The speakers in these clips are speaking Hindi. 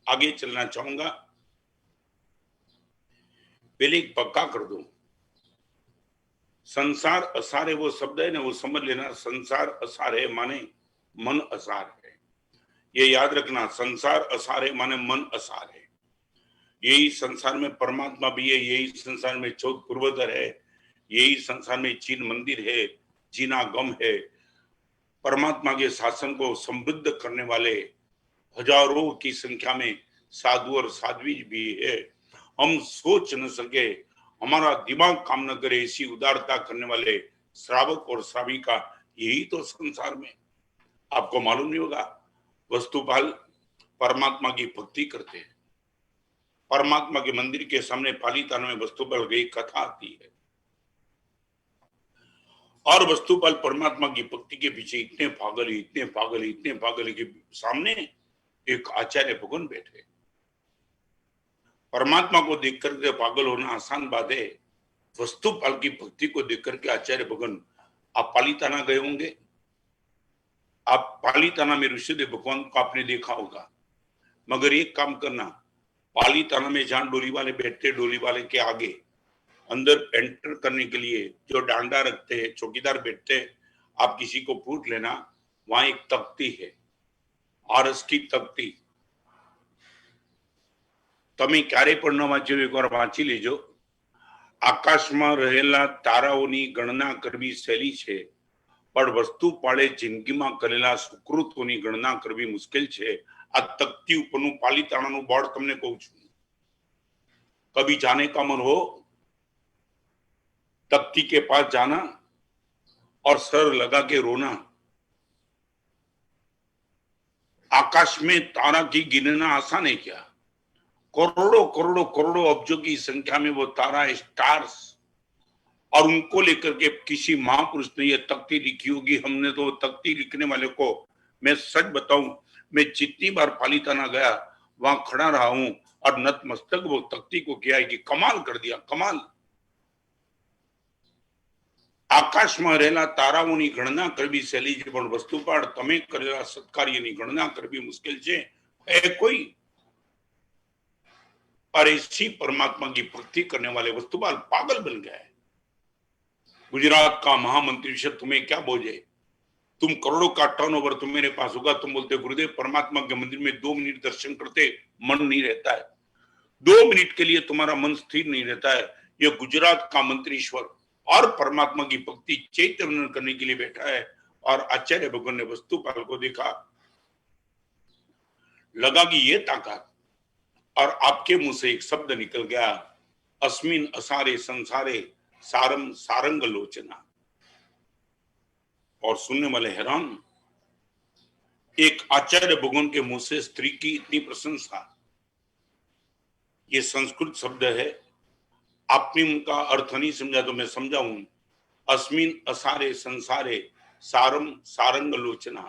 आगे चलना चाहूंगा। पहले एक पक्का कर दूं, संसार असार है वो शब्द है ना, वो समझ लेना। संसार असार है माने मन असार है, ये याद रखना। संसार असार है माने मन असार है। यही संसार में परमात्मा भी है, यही संसार में चौथ पूर्वोदर है, यही संसार में चीन मंदिर है, जीना गम है। परमात्मा के शासन को समृद्ध करने वाले हजारों की संख्या में साधु और साध्वी भी है। हम सोच न सके, हमारा दिमाग काम न करे, ऐसी उदारता करने वाले श्रावक और श्राविका यही तो संसार में। आपको मालूम नहीं होगा, वस्तुपाल परमात्मा की भक्ति करते हैं। परमात्मा के मंदिर के सामने पालीताना में वस्तुपाल की कथा आती है, और वस्तुपाल परमात्मा की भक्ति के पीछे इतने पागल, इतने पागल, इतने पागल के सामने एक आचार्य भगवान बैठे। परमात्मा को देख करके पागल होना आसान बात है, वस्तुपाल की भक्ति को देख करके आचार्य भगवान। आप पालीताना गए होंगे, आप पालीताना में ऋषिदेव भगवान को आपने देखा होगा, मगर एक काम करना, पालीताना में जहां डोली वाले बैठते, डोली वाले के आगे अंदर एंटर करने के लिए जो डांडा रखते हैं, चौकीदार बैठते हैं, आप किसी को पूछ लेना, वहां एक तख्ती है, आरस की तख्ती। તમે ક્યારે પણ ન વાંચ્યું, એકવાર વાંચી લેજો। આકાશમાં રહેલા તારાઓની ગણના કરવી સહેલી છે, પણ વસ્તુપાળે જિંદગીમાં કરેલા સુકૃતોની ગણના કરવી મુશ્કેલ છે। આ તખ્તી ઉપરનું પાલીતાણાનું બોર્ડ તમને કહું છું। कभी जाने का मन हो, तख्ती के पास जाना और सर लगा के रोना। आकाश में तारा की गिनना आसान है क्या? करोड़ों करोड़ों करोड़ों अब्जों की संख्या में वो तारा, स्टार्स, और उनको लेकर के किसी महापुरुष ने ये तख्ती लिखी होगी। हमने तो तख्ती लिखने वाले को, मैं सच बताऊं, मैं जितनी बार पालीताना गया वहां खड़ा रहा हूं और नतमस्तक वो तख्ती को किया है कि कमाल कर दिया, कमाल। આકાશમાં રહેલા તારાઓની ગણના કરવી સહેલી છે, પણ વસ્તુપાળ તમે કરેલા સત્કાર્યની ગણના કરવી મુશ્કેલ છે। है कोई? और इसी परमात्मा की भक्ति करने वाले वस्तुपाल पागल बन गए। गुजरात का महामंत्री से तुम्हें क्या बोझे, तुम करोड़ों का टर्नओवर तुम मेरे पास होगा, तुम बोलते गुरुदेव परमात्मा के मंदिर में 2 मिनट दर्शन करते मन नहीं रहता है, 2 मिनट के लिए तुम्हारा मन स्थिर नहीं रहता है। ये गुजरात का मंत्रीश्वर और परमात्मा की भक्ति चैतन्य करने के लिए बैठा है। और आचार्य भगवान ने वस्तुपाल को देखा, लगा कि ये ताकत, और आपके मुंह से एक शब्द निकल गया, अस्मिन असारे संसारे सारम सारंग लोचना। और सुनने वाले हैरान, एक आचार्य भगवान के मुंह से स्त्री की इतनी प्रशंसा। ये संस्कृत शब्द है, आपने उनका अर्थ नहीं समझा तो मैं समझाऊं। अस्मिन असारे संसारे सारम सारंग लोचना।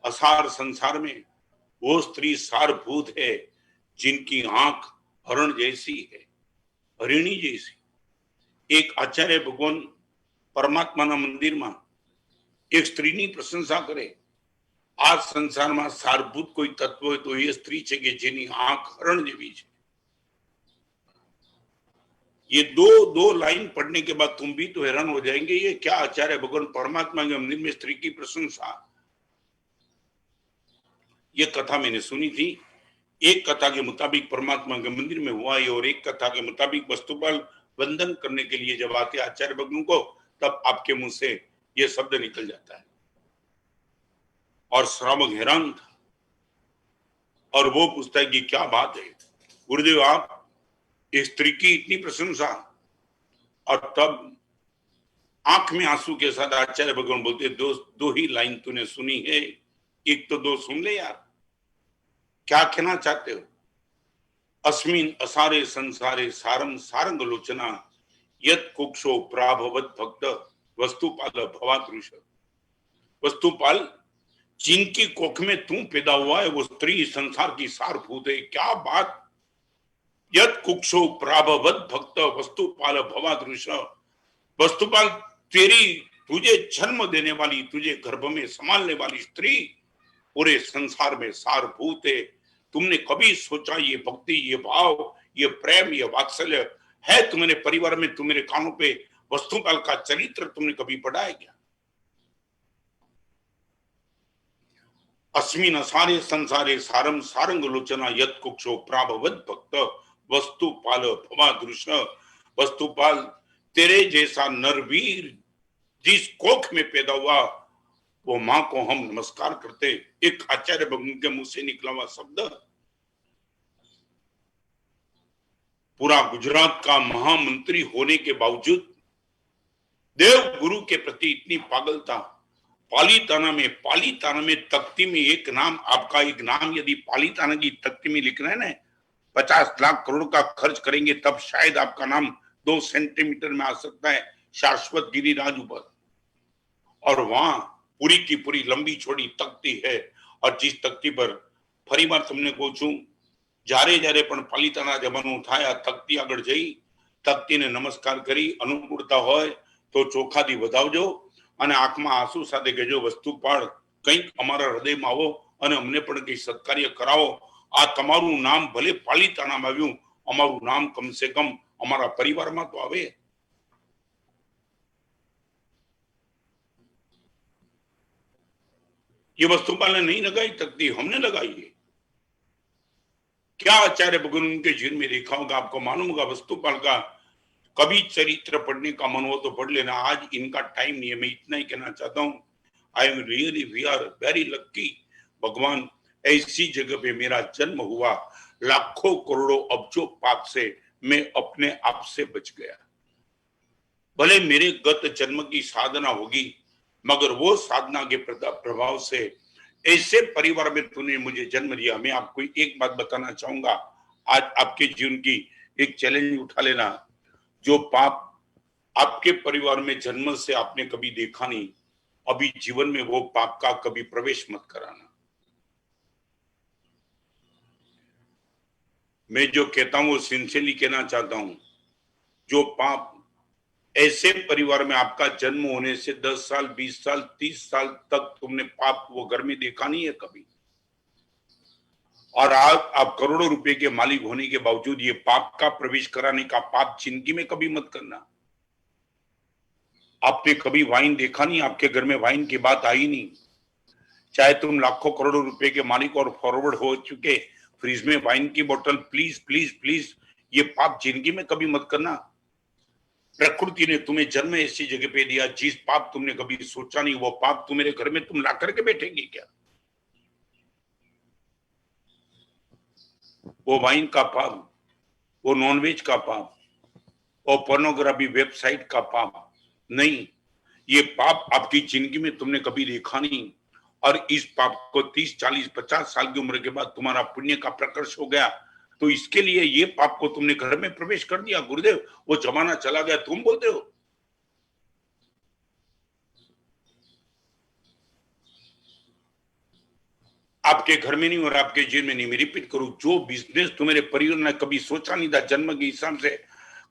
असार संसार में वो स्त्री सारभूत है जिनकी आंख हरण जैसी है, हरिणी जैसी। एक आचार्य भगवान परमात्मा ना मंदिर में एक स्त्री नी प्रशंसा करे। आज संसार में सारभूत कोई तत्व है तो ये स्त्री है कि जेनी आंख हरण जेवी है। ये दो लाइन पढ़ने के बाद तुम भी तो हैरान हो जाएंगे, ये क्या आचार्य भगवान परमात्मा के मंदिर में स्त्री की प्रशंसा। ये कथा मैंने सुनी थी, एक कथा के मुताबिक परमात्मा के मंदिर में हुआ है, और एक कथा के मुताबिक वस्तुपाल वंदन करने के लिए जब आते आचार्य भगवान को, तब आपके मुंह से ये शब्द निकल जाता है। और श्रावक हैरान था, और वो पूछता है कि क्या बात है गुरुदेव, आप इस स्त्री की इतनी प्रशंसा। और तब आंख में आंसू के साथ आचार्य भगवान बोलते, दो ही लाइन तूने सुनी है, एक तो 2 सुन ले यार, क्या कहना चाहते हो। अस्मिन असारे संसारे सारम सारंग लोचना यत कुक्षो प्राभवत भक्त वस्तुपाल भवादृश। वस्तुपाल, जिनकी कोख में तू पैदा हुआ है वो स्त्री संसार की सारभूत है। क्या बात। यत कुक्षो प्राभवत भक्त वस्तुपाल भवादृश। वस्तुपाल, तेरी तुझे जन्म देने वाली, तुझे गर्भ में संभालने वाली स्त्री पूरे संसार में सारभूत है। तुमने कभी सोचा ये भक्ति, ये भाव, ये प्रेम, ये वात्सल्य है तुम्हारे परिवार में? तुम्हारे कानों पे वस्तुपाल का चरित्र तुमने कभी पढ़ा है क्या? अस्मिन असारे संसारे सारम सारंग लोचना यत कुक्षो प्राभवत भक्त वस्तुपाल भवादृश। वस्तुपाल, तेरे जैसा नरवीर जिस कोख में पैदा हुआ वो मां को हम नमस्कार करते। एक आचार्य भगवान के मुंह से निकला हुआ शब्द, पूरा गुजरात का महामंत्री होने के बावजूद देव गुरु के प्रति इतनी पागलता। पालीताना में तख्ती में एक नाम, आपका एक नाम यदि पालीताना की तख्ती में लिखना है ना, 50 लाख करोड़ का खर्च करेंगे तब शायद आपका नाम 2 सेंटीमीटर में आ सकता है शाश्वत गिरिराज ऊपर। और वहां पूरी की पूरी लंबी छोड़ी तख्ती है, और जिस तख्ती पर फरी बार तुमने पूछू जारे पण पालीताना जमानो थाया तख्ती आगळ जई तख्तीने नमस्कार करी। अनुकूलता होय तो ચોખાથી વધાવજો અને આંખમાં આંસુ સાથે કહેજો વસ્તુપાળ કંઈક અમારા હૃદયમાં આવો અને અમને પણ કંઈ સત્કાર્ય કરાવો। આ તમારું નામ ભલે પાલીતાણામાં આવ્યું, અમારું નામ કમ સે કમ અમારા પરિવારમાં તો આવે। ये वस्तुपाल ने नहीं लगाई तख्ती, हमने लगाई है। क्या आचार्य भगवान उनके जीवन में देखा होगा? आपको मालूम होगा वस्तुपाल का कभी चरित्र पढ़ने का मन हो तो पढ़ लेना। आज इनका टाइम नहीं है, मैं इतना ही कहना चाहता हूँ। I am really, we are very lucky. भगवान, ऐसी जगह पे मेरा जन्म हुआ, लाखों करोड़ों अब्जों पाप से मैं अपने आप से बच गया। भले मेरे गत जन्म की साधना होगी, मगर वो साधना के प्रभाव से ऐसे परिवार में तूने मुझे जन्म दिया। मैं आपको एक बात बताना चाहूंगा, आज आपके जीवन की एक चैलेंज उठा लेना। जो पाप आपके परिवार में जन्म से आपने कभी देखा नहीं, अभी जीवन में वो पाप का कभी प्रवेश मत कराना। मैं जो कहता हूं वो सिंसियरली कहना चाहता हूं। जो पाप ऐसे परिवार में आपका जन्म होने से 10 साल, 20 साल, 30 साल तक तुमने पाप वो घर में देखा नहीं है कभी, और आज आप करोड़ों रुपए के मालिक होने के बावजूद ये पाप का प्रवेश कराने का पाप जिंदगी में कभी मत करना। आपने कभी वाइन देखा नहीं, आपके घर में वाइन की बात आई नहीं। चाहे तुम लाखों करोड़ों रुपए के मालिक और फॉरवर्ड हो चुके, फ्रिज में वाइन की बोतल, प्लीज प्लीज प्लीज ये पाप जिंदगी में कभी मत करना। प्रकृति ने तुम्हें जन्म ऐसी जगह पे दिया, जिस पाप तुमने कभी सोचा नहीं, वो पाप तुम्हारे घर में तुम ला करके बैठेंगे क्या? वो वाइन का पाप, वो नॉनवेज का पाप, और पोर्नोग्राफी वेबसाइट का पाप नहीं। ये पाप आपकी जिंदगी में तुमने कभी देखा नहीं, और इस पाप को 30, 40, 50 साल की उम्र के बाद तुम्हारा पुण्य का प्रकर्ष हो गया, तो इसके लिए ये पाप को तुमने घर में प्रवेश कर दिया। गुरुदेव, वो जमाना चला गया, तुम बोलते हो। आपके घर में नहीं और आपके जीवन में नहीं। मैं रिपीट करूं, जो बिजनेस तुम्हारे परिवार ने कभी सोचा नहीं था, जन्म के हिसाब से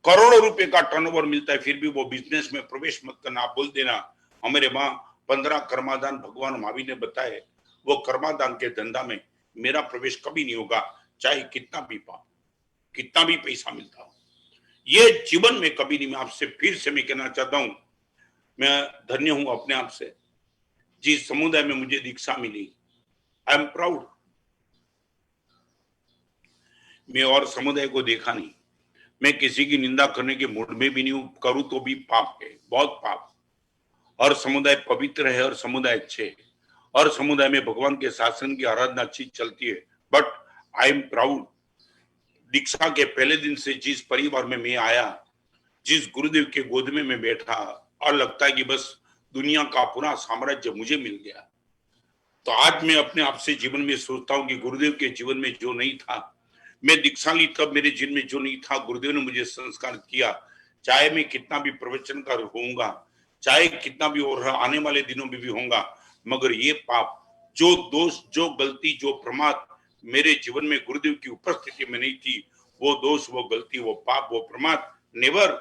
करोड़ों रुपए का टर्नओवर मिलता है, फिर भी वो बिजनेस में प्रवेश मत करना। आप बोल देना हमारे माँ 15 कर्मादान भगवान महावीर ने बताए, वो कर्मादान के धंधा में मेरा प्रवेश कभी नहीं होगा, चाहे कितना भी पाप, कितना भी पैसा मिलता हो, ये जीवन में कभी नहीं। मैं आपसे फिर से मैं कहना चाहता हूं, मैं धन्य हूं अपने आप से, जिस समुदाय में मुझे दीक्षा मिली। I am proud. मैं और समुदाय को देखा नहीं, मैं किसी की निंदा करने के मूड में भी नहीं हूं, करूं तो भी पाप है, बहुत पाप। और समुदाय पवित्र है, और समुदाय अच्छे है, और समुदाय में भगवान के शासन की आराधना अच्छी चलती है। बट आई एम प्राउड, दीक्षा के पहले दिन से जिस परिवार में मैं आया, जिस गुरुदेव के गोद में मैं बैठा, और लगता है कि बस दुनिया का पूरा साम्राज्य मुझे मिल गया। तो आज मैं अपने आप से जीवन में सोचता हूं कि गुरुदेव के जीवन में जो नहीं था, मैं दीक्षा ली तब मेरे जीवन में जो नहीं था, गुरुदेव ने मुझे संस्कार किया। चाहे मैं कितना भी प्रवचनकार होऊंगा, चाहे कितना भी और आने वाले दिनों में भी होऊंगा, मगर ये पाप, जो दोष, जो गलती, जो प्रमाद मेरे जीवन में गुरुदेव की उपस्थिति में नहीं थी, वो दोष, वो गलती, वो पाप, वो प्रमाद नेवर।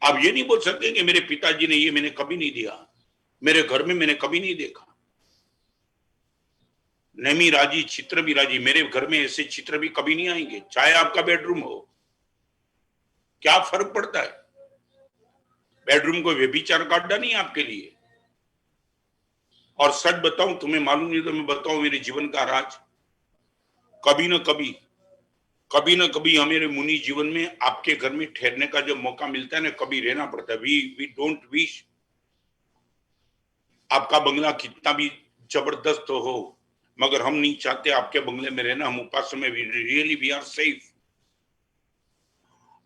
आप ये नहीं बोल सकते कि मेरे पिताजी ने ये मैंने कभी नहीं दिया, मेरे घर में मैंने कभी नहीं देखा। नेमी राजी चित्र भी राजी। मेरे घर में ऐसे चित्र भी कभी नहीं आएंगे, चाहे आपका बेडरूम हो। क्या फर्क पड़ता है? बेडरूम को व्यभिचार का अड्डा नहीं है आपके लिए। और सच बताऊं, तुम्हें मालूम नहीं तो मैं बताऊं मेरे जीवन का राज। कभी न कभी हमारे मुनि जीवन में आपके घर में ठहरने का जब मौका मिलता है ना, कभी रहना पड़ता है। वी डोंट विश आपका बंगला कितना भी जबरदस्त हो, मगर हम नहीं चाहते आपके बंगले में रहना। हम उपास में रियली वी आर सेफ।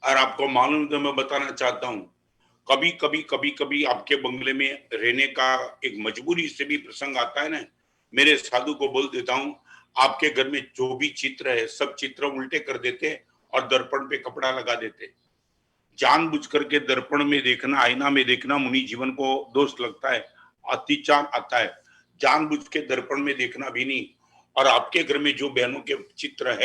और आपको मालूम तो मैं बताना चाहता हूं, कभी कभी आपके बंगले में रहने का एक मजबूरी से भी प्रसंग आता है ना, मेरे साधु को बोल देता हूं, आपके घर में जो भी चित्र है सब चित्र उल्टे कर देते और दर्पण पे कपड़ा लगा देते। जानबूझ करके दर्पण में देखना, आईना में देखना मुनि जीवन को दोष लगता है, अतिचार आता है। जानबूझ के दर्पण में देखना भी नहीं। और आपके घर में जो बहनों के चित्र है